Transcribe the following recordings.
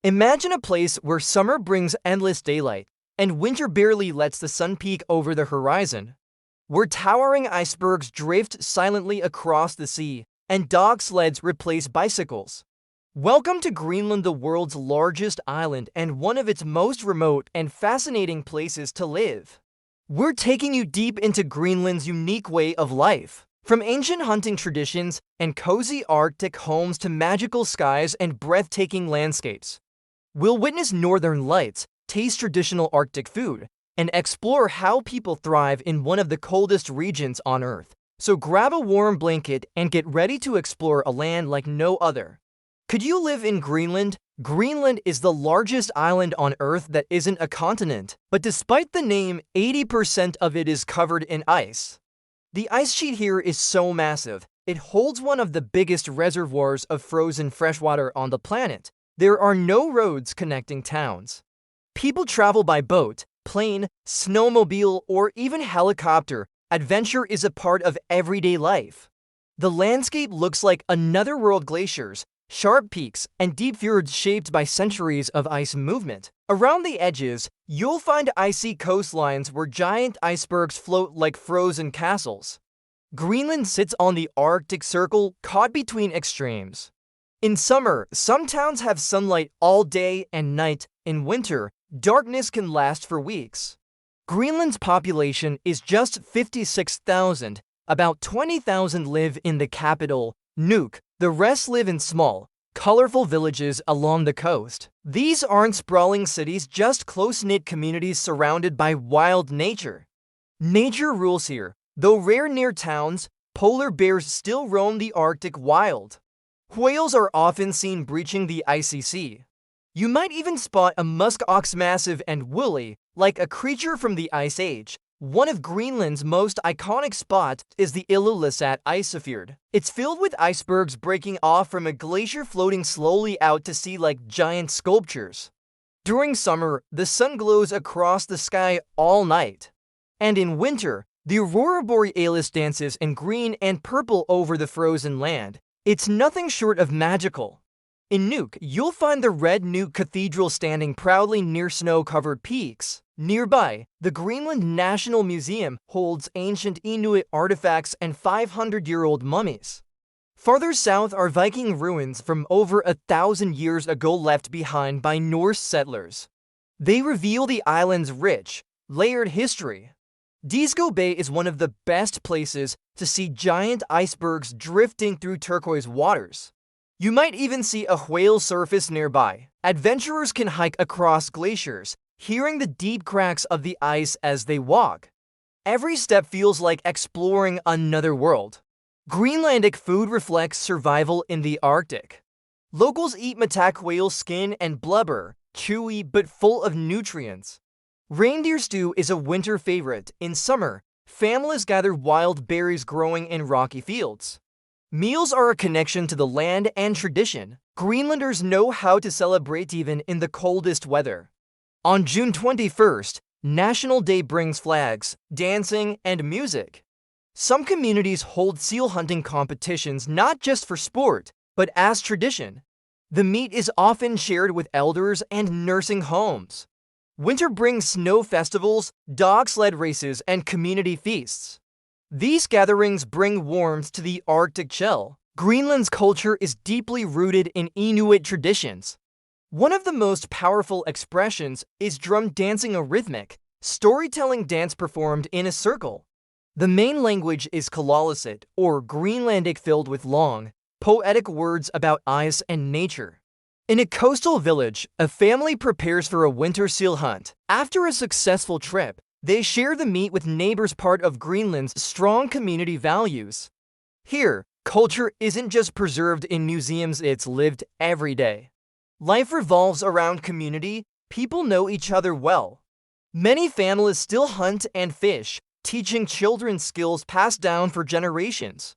Imagine a place where summer brings endless daylight, and winter barely lets the sun peek over the horizon. Where towering icebergs drift silently across the sea, and dog sleds replace bicycles. Welcome to Greenland, the world's largest island and one of its most remote and fascinating places to live. We're taking you deep into Greenland's unique way of life. From ancient hunting traditions and cozy Arctic homes to magical skies and breathtaking landscapes. We'll witness northern lights, taste traditional Arctic food, and explore how people thrive in one of the coldest regions on Earth. So grab a warm blanket and get ready to explore a land like no other. Could you live in Greenland? Greenland is the largest island on Earth that isn't a continent, but despite the name, 80% of it is covered in ice. The ice sheet here is so massive, it holds one of the biggest reservoirs of frozen freshwater on the planet. There are no roads connecting towns. People travel by boat, plane, snowmobile, or even helicopter. Adventure is a part of everyday life. The landscape looks like another world: glaciers, sharp peaks, and deep fjords shaped by centuries of ice movement. Around the edges, you'll find icy coastlines where giant icebergs float like frozen castles. Greenland sits on the Arctic Circle, caught between extremes. In summer, some towns have sunlight all day and night. In winter, darkness can last for weeks. Greenland's population is just 56,000. About 20,000 live in the capital, Nuuk. The rest live in small, colorful villages along the coast. These aren't sprawling cities, just close-knit communities surrounded by wild nature. Nature rules here. Though rare near towns, polar bears still roam the Arctic wild. Whales are often seen breaching the icy sea. You might even spot a musk ox, massive and woolly, like a creature from the Ice Age. One of Greenland's most iconic spots is the Ilulissat Icefjord. It's filled with icebergs breaking off from a glacier, floating slowly out to sea like giant sculptures. During summer, the sun glows across the sky all night. And in winter, the aurora borealis dances in green and purple over the frozen land. It's nothing short of magical. In Nuuk, you'll find the red Nuuk Cathedral standing proudly near snow-covered peaks. Nearby, the Greenland National Museum holds ancient Inuit artifacts and 500-year-old mummies. Farther south are Viking ruins from over 1,000 years ago left behind by Norse settlers. They reveal the island's rich, layered history. Disko Bay is one of the best places to see giant icebergs drifting through turquoise waters. You might even see a whale surface nearby. Adventurers can hike across glaciers, hearing the deep cracks of the ice as they walk. Every step feels like exploring another world. Greenlandic food reflects survival in the Arctic. Locals eat matak whale skin and blubber, chewy but full of nutrients. Reindeer stew is a winter favorite. In summer, families gather wild berries growing in rocky fields. Meals are a connection to the land and tradition. Greenlanders know how to celebrate even in the coldest weather. On June 21st, National Day brings flags, dancing, and music. Some communities hold seal hunting competitions not just for sport, but as tradition. The meat is often shared with elders and nursing homes. Winter brings snow festivals, dog sled races, and community feasts. These gatherings bring warmth to the Arctic chill. Greenland's culture is deeply rooted in Inuit traditions. One of the most powerful expressions is drum dancing, a rhythmic, storytelling dance performed in a circle. The main language is Ilulissat, or Greenlandic, filled with long, poetic words about ice and nature. In a coastal village, a family prepares for a winter seal hunt. After a successful trip, they share the meat with neighbors, part of Greenland's strong community values. Here, culture isn't just preserved in museums, it's lived every day. Life revolves around community. People know each other well. Many families still hunt and fish, teaching children skills passed down for generations.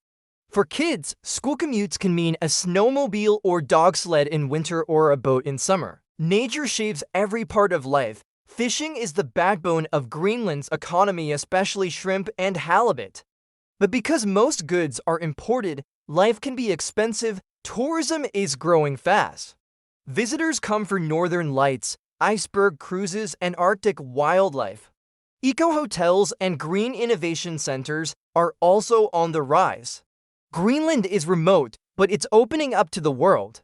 For kids, school commutes can mean a snowmobile or dog sled in winter or a boat in summer. Nature shapes every part of life. Fishing is the backbone of Greenland's economy, especially shrimp and halibut. But because most goods are imported, life can be expensive. Tourism is growing fast. Visitors come for northern lights, iceberg cruises, and Arctic wildlife. Eco-hotels and green innovation centers are also on the rise. Greenland is remote, but it's opening up to the world.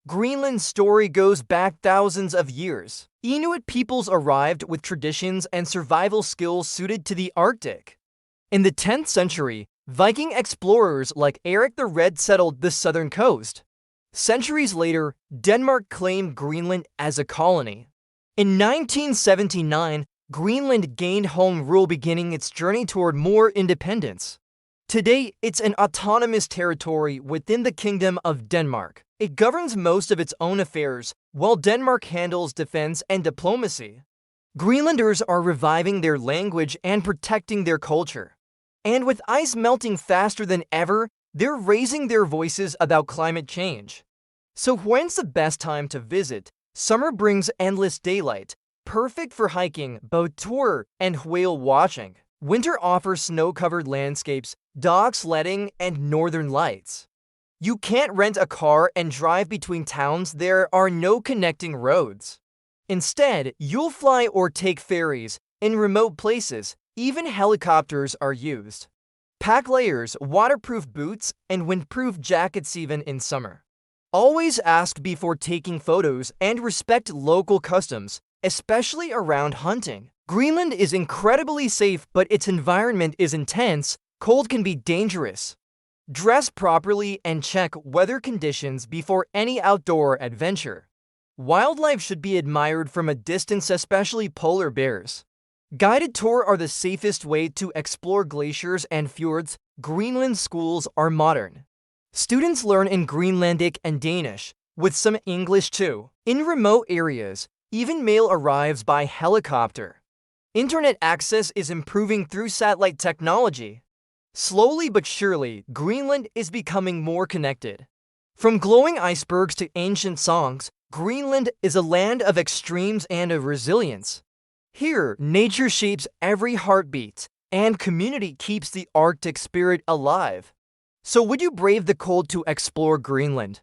Greenland's story goes back thousands of years. Inuit peoples arrived with traditions and survival skills suited to the Arctic. In the 10th century, Viking explorers like Eric the Red settled the southern coast. Centuries later, Denmark claimed Greenland as a colony. In 1979, Greenland gained home rule, beginning its journey toward more independence. Today, it's an autonomous territory within the Kingdom of Denmark. It governs most of its own affairs, while Denmark handles defense and diplomacy. Greenlanders are reviving their language and protecting their culture. And with ice melting faster than ever, they're raising their voices about climate change. So when's the best time to visit? Summer brings endless daylight, perfect for hiking, boat tour, and whale watching. Winter offers snow-covered landscapes, dog sledding, and northern lights. You can't rent a car and drive between towns. There are no connecting roads. Instead, you'll fly or take ferries. In remote places, even helicopters are used. Pack layers, waterproof boots, and windproof jackets even in summer. Always ask before taking photos and respect local customs, especially around hunting. Greenland is incredibly safe, but its environment is intense. Cold can be dangerous. Dress properly and check weather conditions before any outdoor adventure. Wildlife should be admired from a distance, especially polar bears. Guided tours are the safest way to explore glaciers and fjords. Greenland schools are modern. Students learn in Greenlandic and Danish, with some English too. In remote areas, even mail arrives by helicopter. Internet access is improving through satellite technology. Slowly but surely, Greenland is becoming more connected. From glowing icebergs to ancient songs, Greenland is a land of extremes and of resilience. Here, nature shapes every heartbeat, and community keeps the Arctic spirit alive. So would you brave the cold to explore Greenland?